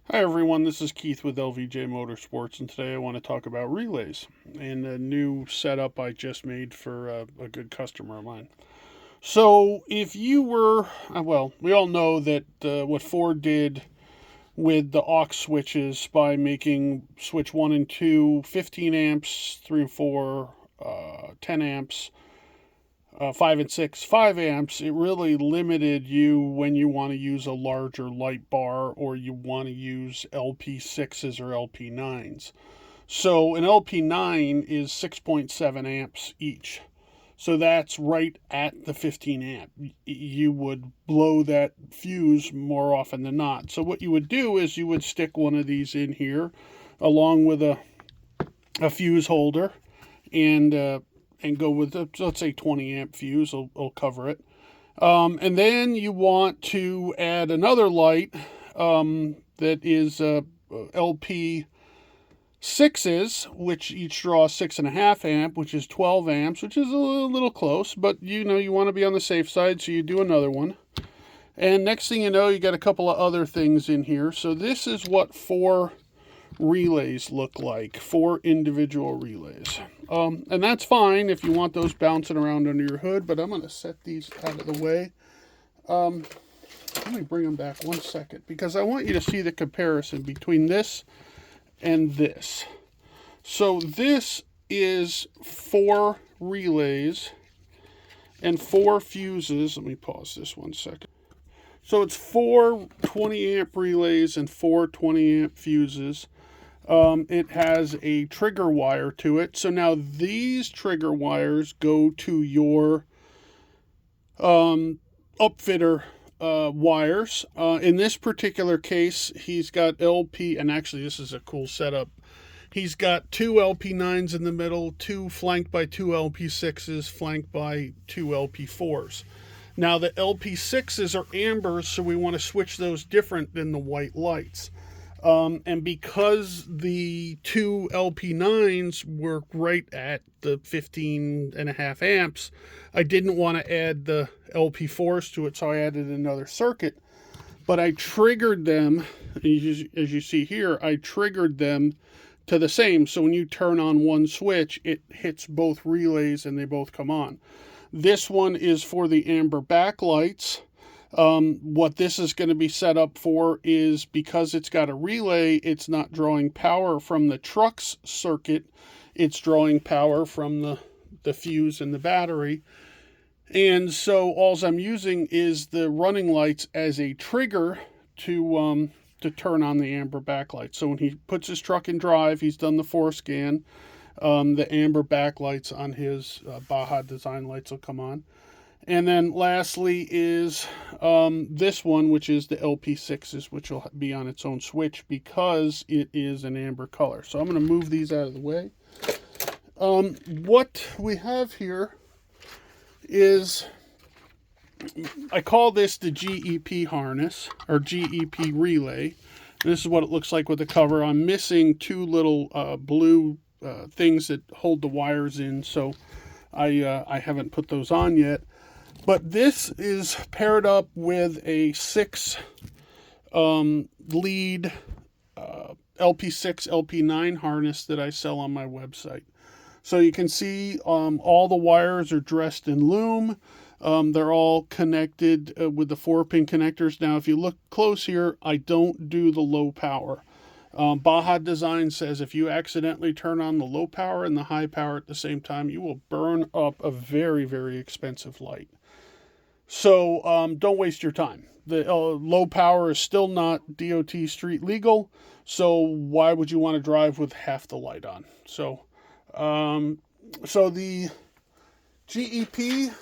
Hi everyone, this is Keith with LVJ Motorsports, and today I want to talk about relays and a new setup I just made for a good customer of mine. So, if you were, well, we all know that what Ford did with the aux switches by making switch 1 and 2 15 amps, 3 and 4 10 amps, 5 and 6 5 amps, it really limited you when you want to use a larger light bar or you want to use LP6s or LP9s. So an LP9 is 6.7 amps each. So that's right at the 15 amp. You would blow that fuse more often than not. So what you would do is you would stick one of these in here along with a fuse holder and go with, let's say, 20 amp fuse. I'll cover it. And then you want to add another light that is LP6s, which each draw 6.5 amp, which is 12 amps, which is a little close, but you want to be on the safe side, so you do another one. And next thing you know, you got a couple of other things in here. So this is what 4 relays look like, 4 individual relays. And that's fine if you want those bouncing around under your hood, but I'm going to set these out of the way. Let me bring them back 1 second because I want you to see the comparison between this and this. So this is 4 relays and 4 fuses. Let me pause this 1 second. So it's 4 20 amp relays and 4 20 amp fuses. It has a trigger wire to it. So now these trigger wires go to your upfitter wires. In this particular case, he's got LP, and actually this is a cool setup. He's got 2 LP9s in the middle, 2 flanked by 2 LP6s, flanked by 2 LP4s. Now the LP6s are ambers, so we want to switch those different than the white lights. And because the 2 LP9s work right at the 15.5 amps, I didn't want to add the LP4s to it, so I added another circuit. But I triggered them, as you see here, I triggered them to the same. So when you turn on one switch, it hits both relays and they both come on. This one is for the amber backlights. What this is going to be set up for is because it's got a relay, it's not drawing power from the truck's circuit. It's drawing power from the fuse and the battery. And so all I'm using is the running lights as a trigger to turn on the amber backlight. So when he puts his truck in drive, he's done the 4 scan. The amber backlights on his Baja design lights will come on. And then lastly is this one, which is the LP6s, which will be on its own switch because it is an amber color. So I'm going to move these out of the way. What we have here is, I call this the GEP harness, or GEP relay. This is what it looks like with the cover. I'm missing 2 little blue things that hold the wires in, so I haven't put those on yet. But this is paired up with a 6 lead LP6, LP9 harness that I sell on my website. So you can see all the wires are dressed in loom. They're all connected with the 4-pin connectors. Now, if you look close here, I don't do the low power. Baja Design says if you accidentally turn on the low power and the high power at the same time, you will burn up a very, very expensive light. So don't waste your time. The low power is still not DOT street legal, so why would you want to drive with half the light on? So the GEP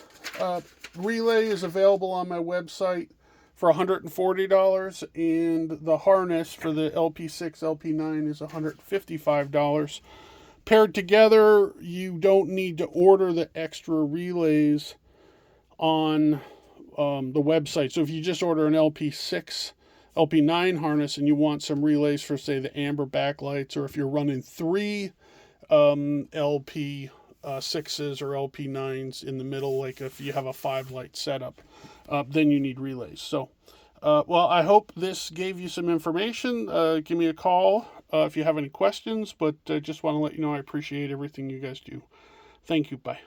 relay is available on my website for $140, and the harness for the LP6, LP9 is $155. Paired together, you don't need to order the extra relays on the website. So if you just order an LP6, LP9 harness and you want some relays for, say, the amber backlights, or if you're running 3 LP6s or LP9s in the middle, like if you have a 5 light setup, then you need relays. So Well, I hope this gave you some information. Give me a call if you have any questions, but I just want to let you know I appreciate everything you guys do. Thank you. Bye.